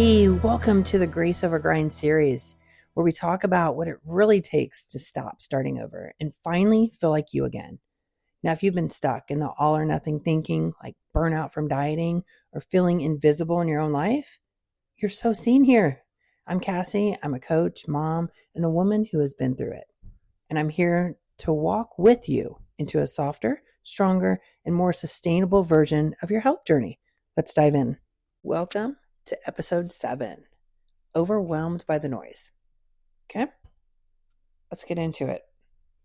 Hey, welcome to the Grace Over Grind series, where we talk about what it really takes to stop starting over and finally feel like you again. Now, if you've been stuck in the all or nothing thinking, like burnout from dieting or feeling invisible in your own life, you're so seen here. I'm Cassie. I'm a coach, mom, and a woman who has been through it. And I'm here to walk with you into a softer, stronger, and more sustainable version of your health journey. Let's dive in. Welcome to episode 7, Overwhelmed by the Noise. Okay, let's get into it.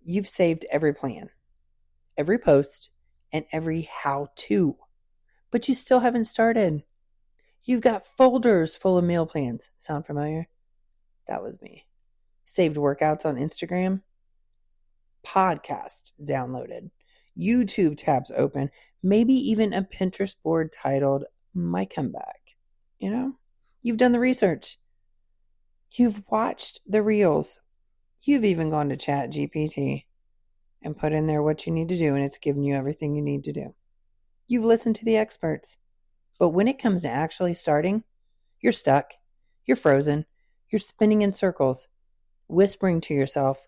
You've saved every plan, every post, and every how-to, but you still haven't started. You've got folders full of meal plans. Sound familiar? That was me. Saved workouts on Instagram, podcasts downloaded, YouTube tabs open, maybe even a Pinterest board titled My Comeback. You've done the research. You've watched the reels. You've even gone to Chat GPT and put in there what you need to do, and it's given you everything you need to do. You've listened to the experts. But when it comes to actually starting, you're stuck. You're frozen. You're spinning in circles, whispering to yourself,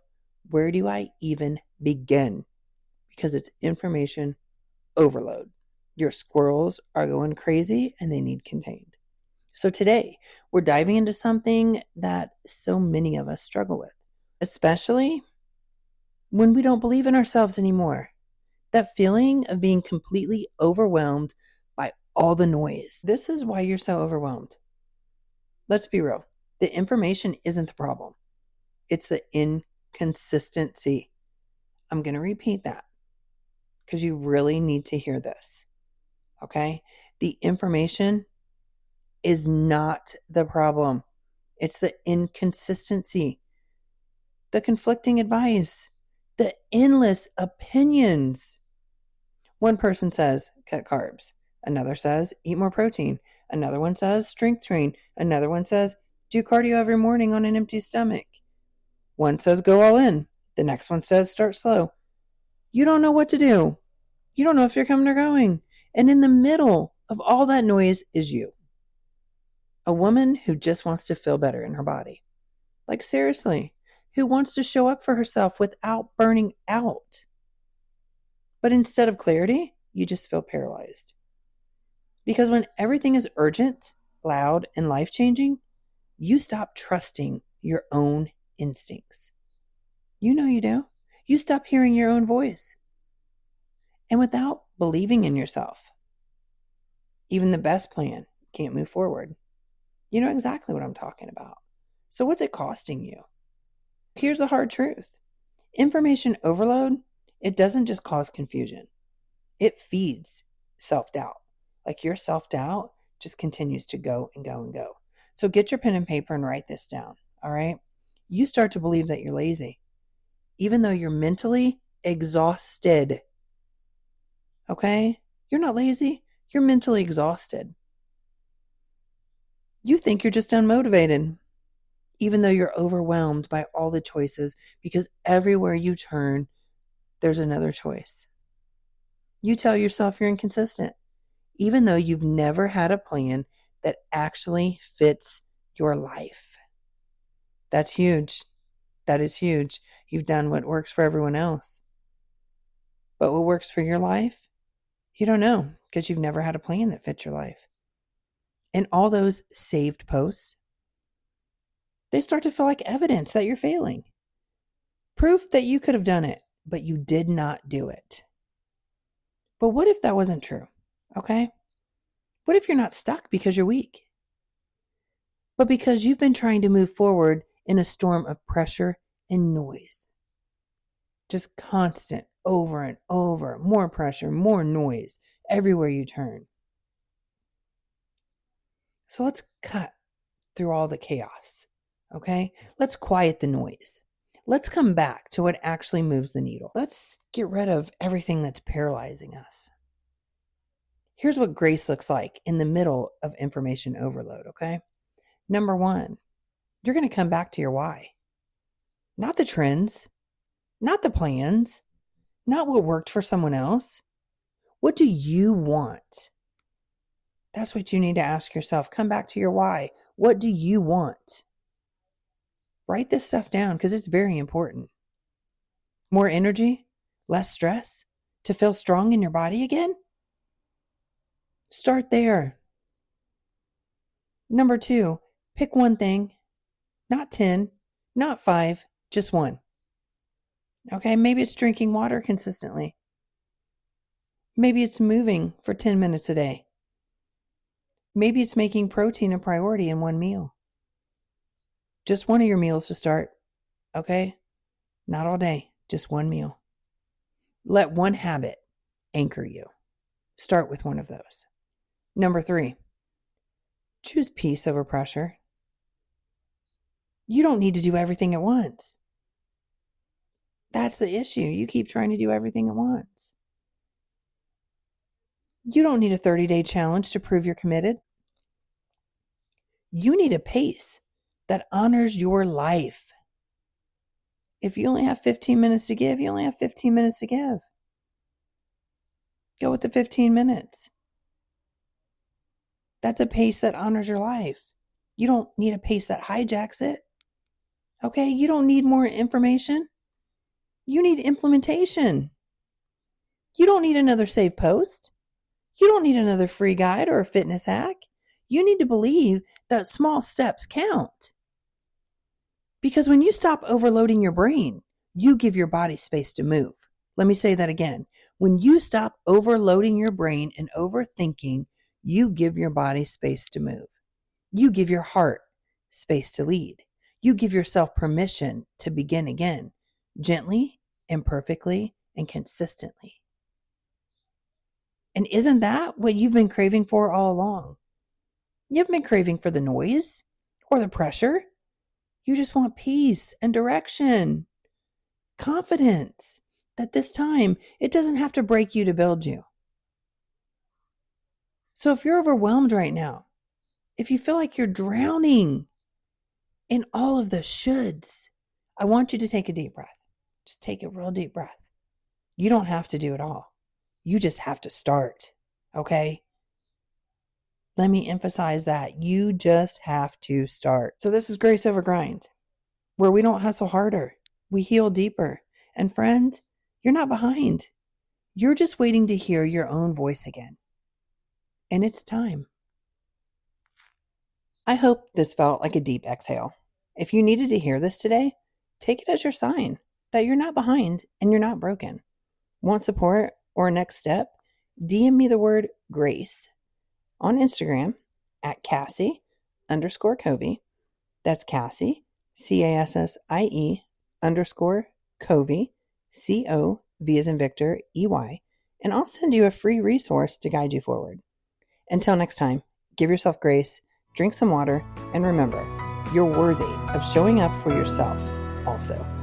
where do I even begin? Because it's information overload. Your squirrels are going crazy and they need contained. So today, we're diving into something that so many of us struggle with, especially when we don't believe in ourselves anymore. That feeling of being completely overwhelmed by all the noise. This is why you're so overwhelmed. Let's be real. The information isn't the problem. It's the inconsistency. I'm going to repeat that because you really need to hear this. Okay? The information is not the problem. It's the inconsistency, the conflicting advice, the endless opinions. One person says, cut carbs. Another says, eat more protein. Another one says, strength train. Another one says, do cardio every morning on an empty stomach. One says, go all in. The next one says, start slow. You don't know what to do. You don't know if you're coming or going. And in the middle of all that noise is you. A woman who just wants to feel better in her body. Like seriously, who wants to show up for herself without burning out. But instead of clarity, you just feel paralyzed. Because when everything is urgent, loud, and life-changing, you stop trusting your own instincts. You know you do. You stop hearing your own voice. And without believing in yourself, even the best plan can't move forward. You know exactly what I'm talking about. So what's it costing you? Here's the hard truth. Information overload, it doesn't just cause confusion. It feeds self-doubt. Like your self-doubt just continues to go and go and go. So get your pen and paper and write this down, all right? You start to believe that you're lazy, even though you're mentally exhausted. Okay? You're not lazy. You're mentally exhausted. You think you're just unmotivated, even though you're overwhelmed by all the choices, because everywhere you turn, there's another choice. You tell yourself you're inconsistent, even though you've never had a plan that actually fits your life. That's huge. That is huge. You've done what works for everyone else. But what works for your life, you don't know because you've never had a plan that fits your life. And all those saved posts, they start to feel like evidence that you're failing. Proof that you could have done it, but you did not do it. But what if that wasn't true? Okay? What if you're not stuck because you're weak? But because you've been trying to move forward in a storm of pressure and noise. Just constant, over and over, more pressure, more noise, everywhere you turn. So let's cut through all the chaos, okay? Let's quiet the noise. Let's come back to what actually moves the needle. Let's get rid of everything that's paralyzing us. Here's what grace looks like in the middle of information overload, okay? Number 1, you're going to come back to your why. Not the trends, not the plans, not what worked for someone else. What do you want? That's what you need to ask yourself. Come back to your why. What do you want? Write this stuff down because it's very important. More energy, less stress, to feel strong in your body again? Start there. Number 2, pick one thing, not 10, not 5, just one. Okay, maybe it's drinking water consistently. Maybe it's moving for 10 minutes a day. Maybe it's making protein a priority in one meal. Just one of your meals to start, okay? Not all day, just one meal. Let one habit anchor you. Start with one of those. Number 3, choose peace over pressure. You don't need to do everything at once. That's the issue. You keep trying to do everything at once. You don't need a 30-day challenge to prove you're committed. You need a pace that honors your life. If you only have 15 minutes to give, you only have 15 minutes to give. Go with the 15 minutes. That's a pace that honors your life. You don't need a pace that hijacks it. Okay? You don't need more information. You need implementation. You don't need another save post. You don't need another free guide or a fitness hack. You need to believe that small steps count. Because when you stop overloading your brain, you give your body space to move. Let me say that again. When you stop overloading your brain and overthinking, you give your body space to move. You give your heart space to lead. You give yourself permission to begin again, gently, imperfectly, and consistently. And isn't that what you've been craving for all along? You haven't been craving for the noise or the pressure. You just want peace and direction, confidence that this time it doesn't have to break you to build you. So if you're overwhelmed right now, if you feel like you're drowning in all of the shoulds, I want you to take a deep breath. Just take a real deep breath. You don't have to do it all. You just have to start, okay? Let me emphasize that. You just have to start. So this is Grace Over Grind, where we don't hustle harder. We heal deeper. And friend, you're not behind. You're just waiting to hear your own voice again. And it's time. I hope this felt like a deep exhale. If you needed to hear this today, take it as your sign that you're not behind and you're not broken. Want support or a next step? DM me the word grace on Instagram at Cassie_Covey. That's Cassie, CASSIE _Covey, COV as in Victor, EY. And I'll send you a free resource to guide you forward. Until next time, give yourself grace, drink some water, and remember, you're worthy of showing up for yourself also.